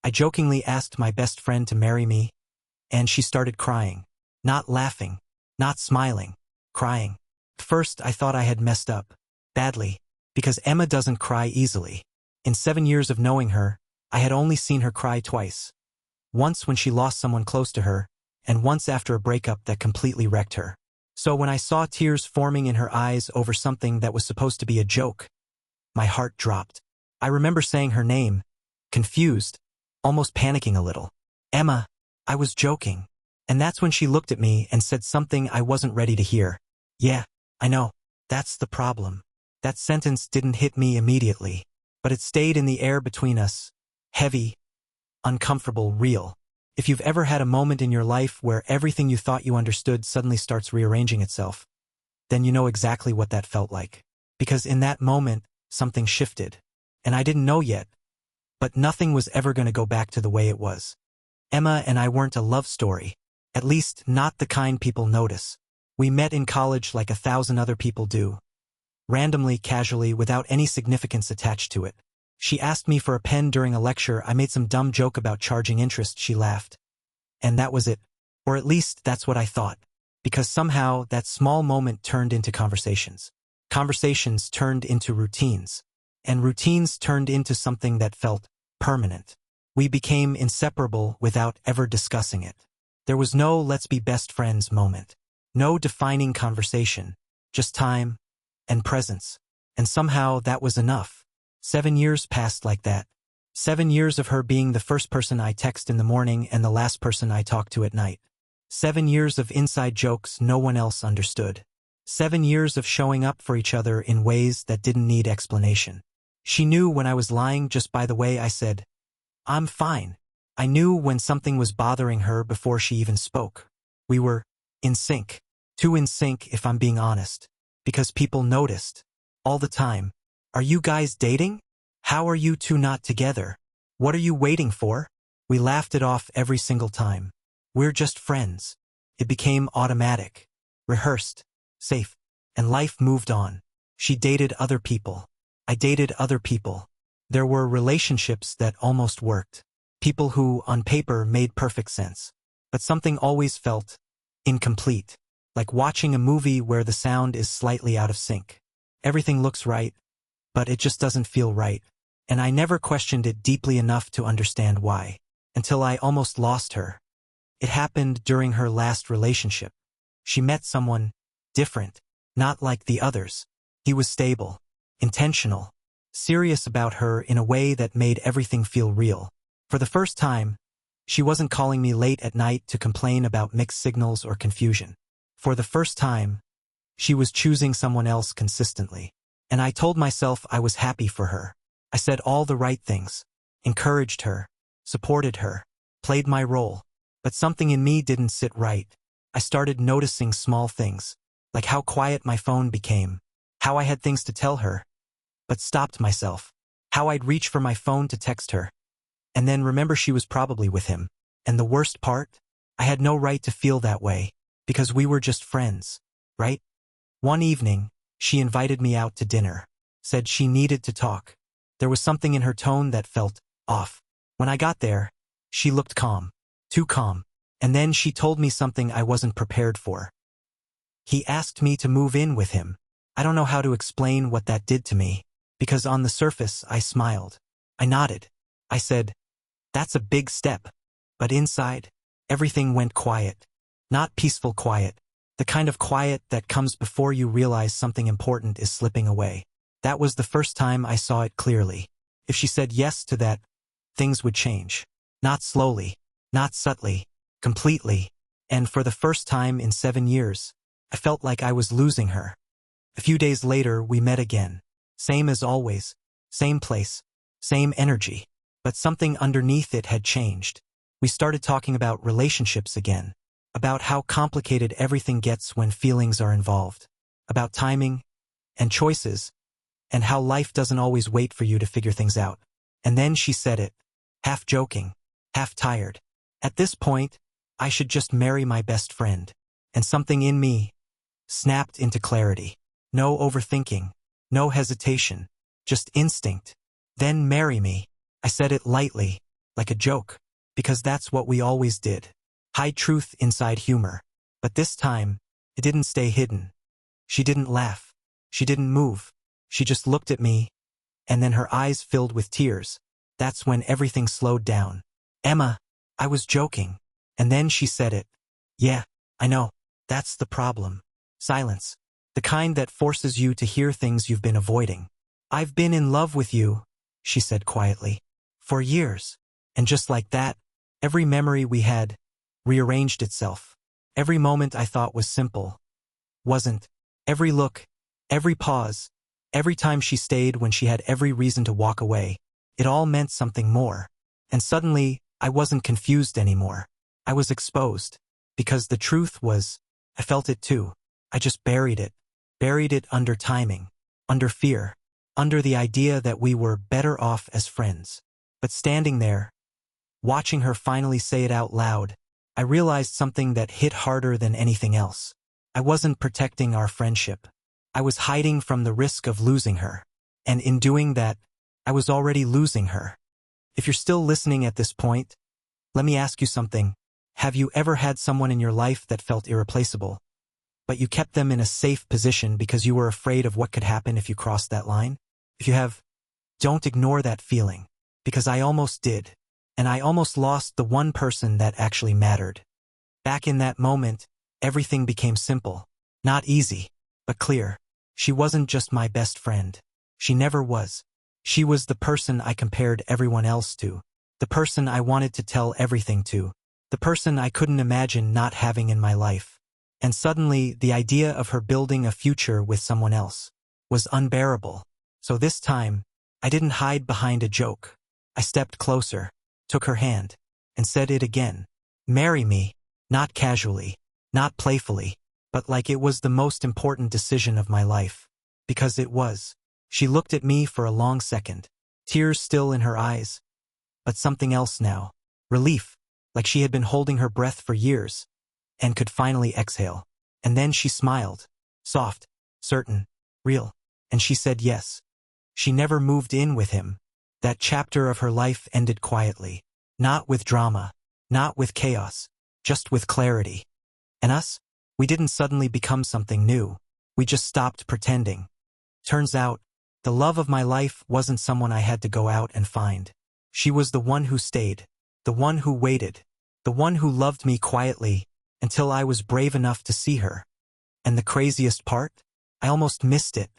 I jokingly asked my best friend to marry me, and she started crying. Not laughing, not smiling, crying. First, I thought I had messed up badly, because Emma doesn't cry easily. In 7 years of knowing her, I had only seen her cry twice. Once when she lost someone close to her, and once after a breakup that completely wrecked her. So when I saw tears forming in her eyes over something that was supposed to be a joke, my heart dropped. I remember saying her name, confused, almost panicking a little. Emma, I was joking. And that's when she looked at me and said something I wasn't ready to hear. Yeah, I know. That's the problem. That sentence didn't hit me immediately, but it stayed in the air between us. Heavy, uncomfortable, real. If you've ever had a moment in your life where everything you thought you understood suddenly starts rearranging itself, then you know exactly what that felt like. Because in that moment, something shifted. And I didn't know yet, but nothing was ever going to go back to the way it was. Emma and I weren't a love story. At least, not the kind people notice. We met in college like 1,000 other people do. Randomly, casually, without any significance attached to it. She asked me for a pen during a lecture. I made some dumb joke about charging interest. She laughed. And that was it. Or at least that's what I thought. Because somehow that small moment turned into conversations. Conversations turned into routines. And routines turned into something that felt permanent. We became inseparable without ever discussing it. There was no let's be best friends moment. No defining conversation. Just time and presence. And somehow that was enough. 7 years passed like that. 7 years of her being the first person I text in the morning and the last person I talk to at night. 7 years of inside jokes no one else understood. 7 years of showing up for each other in ways that didn't need explanation. She knew when I was lying just by the way I said, "I'm fine." I knew when something was bothering her before she even spoke. We were in sync. Too in sync if I'm being honest. Because people noticed. All the time. "Are you guys dating? How are you two not together? What are you waiting for?" We laughed it off every single time. "We're just friends." It became automatic. Rehearsed. Safe. And life moved on. She dated other people. I dated other people. There were relationships that almost worked. People who, on paper, made perfect sense. But something always felt incomplete. Like watching a movie where the sound is slightly out of sync. Everything looks right, but it just doesn't feel right. And I never questioned it deeply enough to understand why. Until I almost lost her. It happened during her last relationship. She met someone different, not like the others. He was stable, intentional, serious about her in a way that made everything feel real. For the first time, she wasn't calling me late at night to complain about mixed signals or confusion. For the first time, she was choosing someone else consistently. And I told myself I was happy for her. I said all the right things, encouraged her, supported her, played my role. But something in me didn't sit right. I started noticing small things, like how quiet my phone became, how I had things to tell her, but stopped myself, how I'd reach for my phone to text her, and then remember she was probably with him. And the worst part? I had no right to feel that way, because we were just friends, right? One evening, she invited me out to dinner, said she needed to talk. There was something in her tone that felt off. When I got there, she looked calm, too calm, and then she told me something I wasn't prepared for. He asked me to move in with him. I don't know how to explain what that did to me, because on the surface I smiled. I nodded. I said, "That's a big step." But inside, everything went quiet. Not peaceful quiet. The kind of quiet that comes before you realize something important is slipping away. That was the first time I saw it clearly. If she said yes to that, things would change. Not slowly, not subtly, completely. And for the first time in 7 years, I felt like I was losing her. A few days later, we met again. Same as always, same place, same energy. But something underneath it had changed. We started talking about relationships again. About how complicated everything gets when feelings are involved. About timing and choices, and how life doesn't always wait for you to figure things out. And then she said it, half joking, half tired. At this point, I should just marry my best friend. And something in me snapped into clarity. No overthinking, no hesitation, just instinct. Then marry me. I said it lightly, like a joke, because that's what we always did. Hide truth inside humor. But this time, it didn't stay hidden. She didn't laugh. She didn't move. She just looked at me, and then her eyes filled with tears. That's when everything slowed down. Emma, I was joking. And then she said it. Yeah, I know. That's the problem. Silence. The kind that forces you to hear things you've been avoiding. I've been in love with you, she said quietly, for years. And just like that, every memory we had rearranged itself. Every moment I thought was simple wasn't. Every look, every pause, every time she stayed when she had every reason to walk away, it all meant something more. And suddenly, I wasn't confused anymore. I was exposed. Because the truth was, I felt it too. I just buried it. Buried it under timing, under fear, under the idea that we were better off as friends. But standing there, watching her finally say it out loud, I realized something that hit harder than anything else. I wasn't protecting our friendship. I was hiding from the risk of losing her. And in doing that, I was already losing her. If you're still listening at this point, let me ask you something. Have you ever had someone in your life that felt irreplaceable, but you kept them in a safe position because you were afraid of what could happen if you crossed that line? If you have, don't ignore that feeling, because I almost did, and I almost lost the one person that actually mattered. Back in that moment, everything became simple. Not easy, but clear. She wasn't just my best friend. She never was. She was the person I compared everyone else to, the person I wanted to tell everything to, the person I couldn't imagine not having in my life. And suddenly, the idea of her building a future with someone else was unbearable. So this time, I didn't hide behind a joke. I stepped closer, took her hand, and said it again. Marry me, not casually, not playfully, but like it was the most important decision of my life. Because it was. She looked at me for a long second, tears still in her eyes. But something else now. Relief, like she had been holding her breath for years, and could finally exhale. And then she smiled. Soft, certain, real. And she said yes. She never moved in with him. That chapter of her life ended quietly. Not with drama, not with chaos, just with clarity. And us? We didn't suddenly become something new. We just stopped pretending. Turns out, the love of my life wasn't someone I had to go out and find. She was the one who stayed, the one who waited, the one who loved me quietly until I was brave enough to see her. And the craziest part? I almost missed it.